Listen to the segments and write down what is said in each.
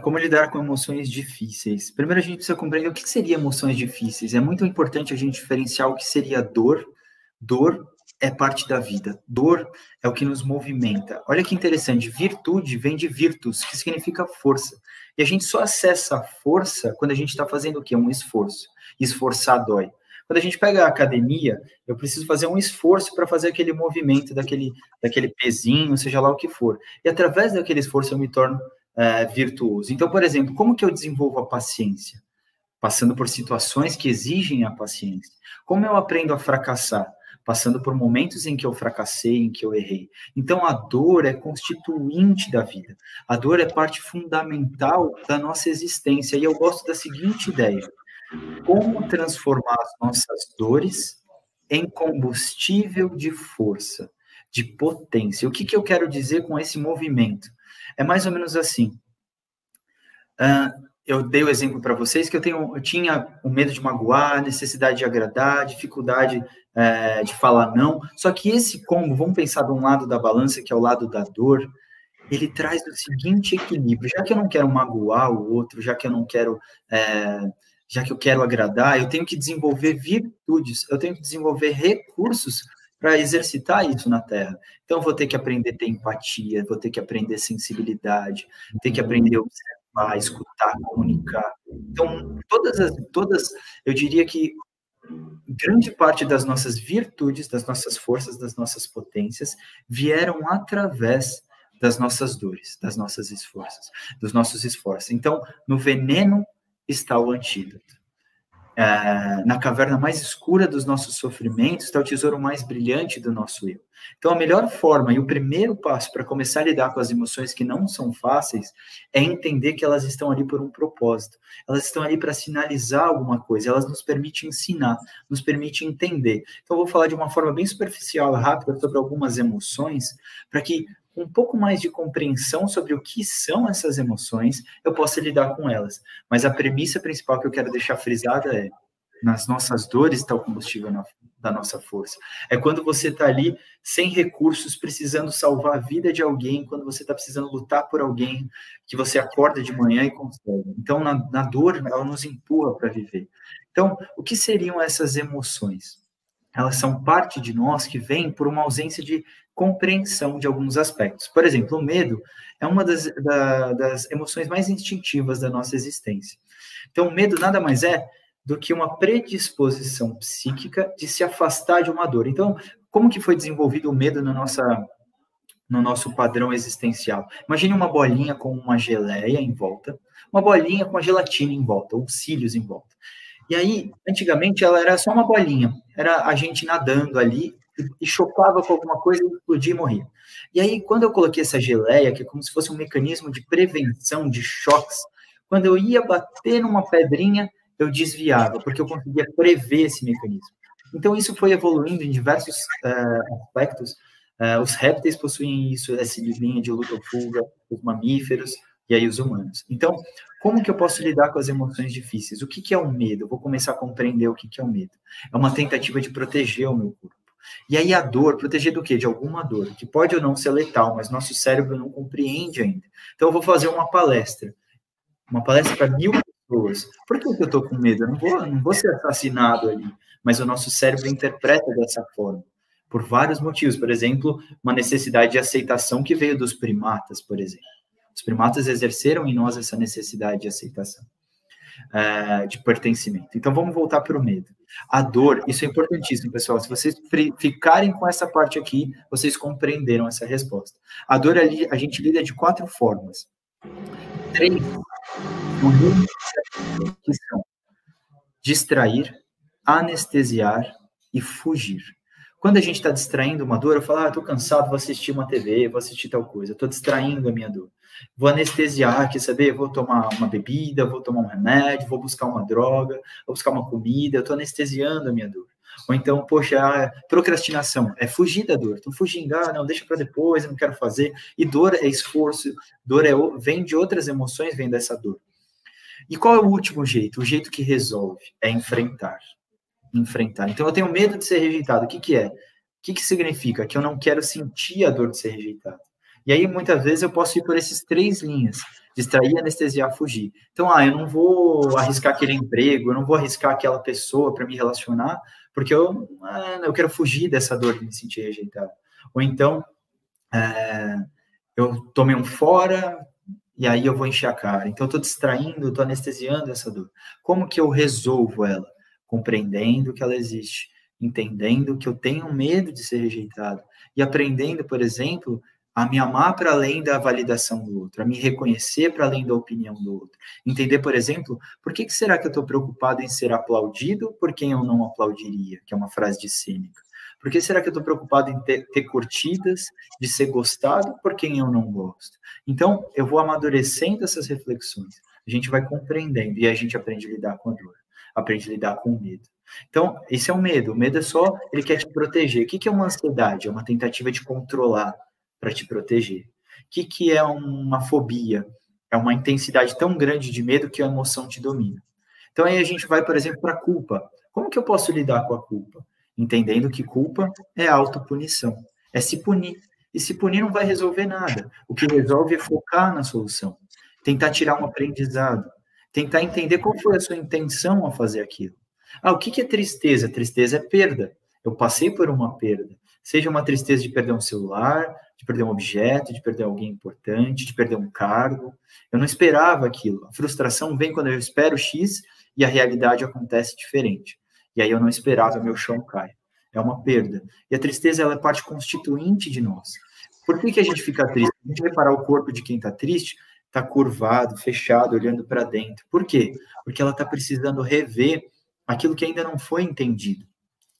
Como lidar com emoções difíceis? Primeiro, a gente precisa compreender o que seria emoções difíceis. É muito importante a gente diferenciar o que seria dor. Dor é parte da vida. Dor é o que nos movimenta. Olha que interessante. Virtude vem de virtus, que significa força. E a gente só acessa a força quando a gente está fazendo o quê? Um esforço. Esforçar dói. Quando a gente pega a academia, eu preciso fazer um esforço para fazer aquele movimento daquele pezinho, seja lá o que for. E através daquele esforço eu me torno virtuoso. Então, por exemplo, como que eu desenvolvo a paciência? Passando por situações que exigem a paciência. Como eu aprendo a fracassar? Passando por momentos em que eu fracassei, em que eu errei. Então, a dor é constituinte da vida. A dor é parte fundamental da nossa existência. E eu gosto da seguinte ideia: como transformar as nossas dores em combustível de força, de potência. O que eu quero dizer com esse movimento? É mais ou menos assim. Eu dei o exemplo para vocês que eu tinha o medo de magoar, necessidade de agradar, dificuldade de falar não. Só que esse combo, vamos pensar de um lado da balança, que é o lado da dor, ele traz o seguinte equilíbrio: já que eu não quero magoar o outro, já que eu não quero, já que eu quero agradar, eu tenho que desenvolver virtudes, eu tenho que desenvolver recursos para exercitar isso na Terra. Então, eu vou ter que aprender a ter empatia, vou ter que aprender sensibilidade, ter que aprender a observar, escutar, comunicar. Então, todas, eu diria que grande parte das nossas virtudes, das nossas forças, das nossas potências, vieram através das nossas dores, das nossas esforços, dos nossos esforços. Então, no veneno está o antídoto. Na caverna mais escura dos nossos sofrimentos está o tesouro mais brilhante do nosso eu. Então, a melhor forma e o primeiro passo para começar a lidar com as emoções que não são fáceis é entender que elas estão ali por um propósito. Elas estão ali para sinalizar alguma coisa, elas nos permitem ensinar, nos permitem entender. Então, eu vou falar de uma forma bem superficial e rápida sobre algumas emoções, para que um pouco mais de compreensão sobre o que são essas emoções, eu possa lidar com elas. Mas a premissa principal que eu quero deixar frisada é: nas nossas dores está o combustível da nossa força. É quando você está ali sem recursos, precisando salvar a vida de alguém, quando você está precisando lutar por alguém, que você acorda de manhã e consegue. Então, na dor, ela nos empurra para viver. Então, o que seriam essas emoções? Elas são parte de nós que vem por uma ausência de compreensão de alguns aspectos. Por exemplo, o medo é uma das emoções mais instintivas da nossa existência. Então, o medo nada mais é do que uma predisposição psíquica de se afastar de uma dor. Então, como que foi desenvolvido o medo no nosso padrão existencial? Imagine uma bolinha com uma geleia em volta, uma bolinha com a gelatina em volta, ou cílios em volta. E aí, antigamente, ela era só uma bolinha, era a gente nadando ali e chocava com alguma coisa, explodia e morria. E aí, quando eu coloquei essa geleia, que é como se fosse um mecanismo de prevenção de choques, quando eu ia bater numa pedrinha, eu desviava, porque eu conseguia prever esse mecanismo. Então, isso foi evoluindo em diversos aspectos. Os répteis possuem isso, essa linha de luta ou fuga, os mamíferos e aí os humanos. Então, como que eu posso lidar com as emoções difíceis? O que é o medo? Eu vou começar a compreender o que é o medo. É uma tentativa de proteger o meu corpo. E aí a dor, proteger do quê? De alguma dor, que pode ou não ser letal, mas nosso cérebro não compreende ainda. Então, eu vou fazer uma palestra para 1000 pessoas. Por que eu estou com medo? Eu não vou ser assassinado ali, mas o nosso cérebro interpreta dessa forma, por vários motivos. Por exemplo, uma necessidade de aceitação que veio dos primatas, por exemplo. Os primatas exerceram em nós essa necessidade de aceitação, de pertencimento. Então, vamos voltar para o medo. A dor, isso é importantíssimo, pessoal. Se vocês ficarem com essa parte aqui, vocês compreenderam essa resposta. A dor, a gente lida de 4 formas. 3 que são distrair, anestesiar e fugir. Quando a gente está distraindo uma dor, eu falo, estou cansado, vou assistir uma TV, vou assistir tal coisa, estou distraindo a minha dor. Vou anestesiar, quer saber? Vou tomar uma bebida, vou tomar um remédio, vou buscar uma droga, vou buscar uma comida, eu estou anestesiando a minha dor. Ou então, poxa, procrastinação é fugir da dor. Estou fugindo, não, deixa para depois, eu não quero fazer. E dor é esforço, vem de outras emoções, vem dessa dor. E qual é o último jeito? O jeito que resolve é enfrentar. Então, eu tenho medo de ser rejeitado. O que é? O que significa? Que eu não quero sentir a dor de ser rejeitado. E aí, muitas vezes, eu posso ir por essas 3 linhas. Distrair, anestesiar, fugir. Então, eu não vou arriscar aquele emprego, eu não vou arriscar aquela pessoa para me relacionar, porque eu quero fugir dessa dor de me sentir rejeitado. Ou então, eu tomei um fora, e aí eu vou encher a cara. Então, eu estou distraindo, estou anestesiando essa dor. Como que eu resolvo ela? Compreendendo que ela existe, entendendo que eu tenho medo de ser rejeitado, e aprendendo, por exemplo, a me amar para além da validação do outro, a me reconhecer para além da opinião do outro. Entender, por exemplo, por que será que eu estou preocupado em ser aplaudido por quem eu não aplaudiria, que é uma frase de Sêneca. Por que será que eu estou preocupado em ter curtidas, de ser gostado por quem eu não gosto? Então, eu vou amadurecendo essas reflexões, a gente vai compreendendo e a gente aprende a lidar com a dor, aprende a lidar com o medo. Então, esse é o medo. O medo é só, ele quer te proteger. O que é uma ansiedade? É uma tentativa de controlar para te proteger. O que é uma fobia? É uma intensidade tão grande de medo que a emoção te domina. Então, aí a gente vai, por exemplo, para a culpa. Como que eu posso lidar com a culpa? Entendendo que culpa é autopunição, é se punir. E se punir não vai resolver nada. O que resolve é focar na solução, tentar tirar um aprendizado, tentar entender qual foi a sua intenção ao fazer aquilo. O que é tristeza? Tristeza é perda. Eu passei por uma perda. Seja uma tristeza de perder um celular, de perder um objeto, de perder alguém importante, de perder um cargo. Eu não esperava aquilo. A frustração vem quando eu espero X e a realidade acontece diferente. E aí eu não esperava, meu chão cai. É uma perda. E a tristeza, ela é parte constituinte de nós. Por que a gente fica triste? A gente reparar o corpo de quem está triste, está curvado, fechado, olhando para dentro. Por quê? Porque ela está precisando rever aquilo que ainda não foi entendido.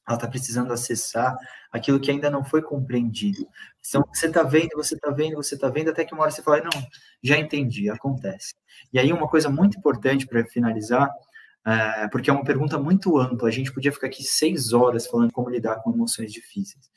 Ela está precisando acessar aquilo que ainda não foi compreendido. Então, você está vendo, você está vendo, você está vendo, até que uma hora você fala, não, já entendi, acontece. E aí, uma coisa muito importante para finalizar, porque é uma pergunta muito ampla, a gente podia ficar aqui 6 horas falando como lidar com emoções difíceis.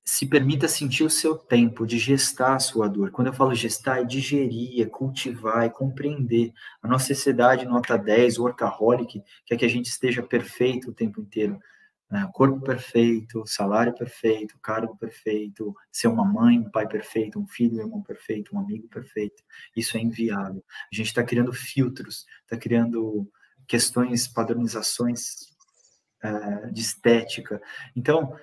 Se permita sentir o seu tempo de gestar a sua dor. Quando eu falo gestar, é digerir, é cultivar, é compreender. A nossa sociedade nota 10, workaholic, quer que a gente esteja perfeito o tempo inteiro. Corpo perfeito, salário perfeito, cargo perfeito, ser uma mãe, um pai perfeito, um filho, um irmão perfeito, um amigo perfeito. Isso é inviável. A gente está criando filtros, está criando questões, padronizações de estética. Então,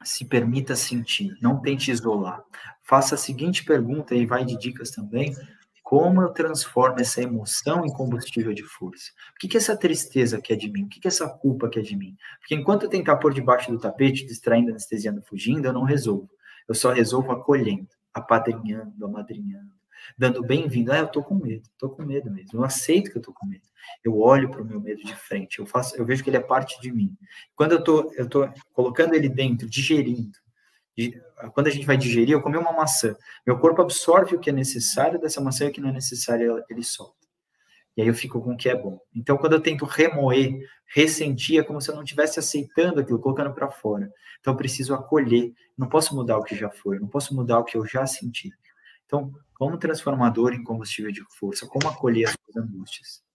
se permita sentir, não tente isolar. Faça a seguinte pergunta, e vai de dicas também: como eu transformo essa emoção em combustível de força? O que essa tristeza quer de mim? O que essa culpa quer de mim? Porque enquanto eu tentar pôr debaixo do tapete, distraindo, anestesiando, fugindo, eu não resolvo. Eu só resolvo acolhendo, apadrinhando, amadrinhando, dando bem-vindo. Eu tô com medo mesmo. Eu aceito que eu tô com medo. Eu olho para o meu medo de frente, eu vejo que ele é parte de mim. Quando eu tô colocando ele dentro, digerindo, quando a gente vai digerir, eu comi uma maçã, meu corpo absorve o que é necessário dessa maçã e o que não é necessário, ele solta. E aí eu fico com o que é bom. Então, quando eu tento remoer, ressentir, é como se eu não estivesse aceitando aquilo, colocando para fora. Então, eu preciso acolher. Não posso mudar o que já foi, não posso mudar o que eu já senti. Então, como transformador em combustível de força, como acolher as suas angústias?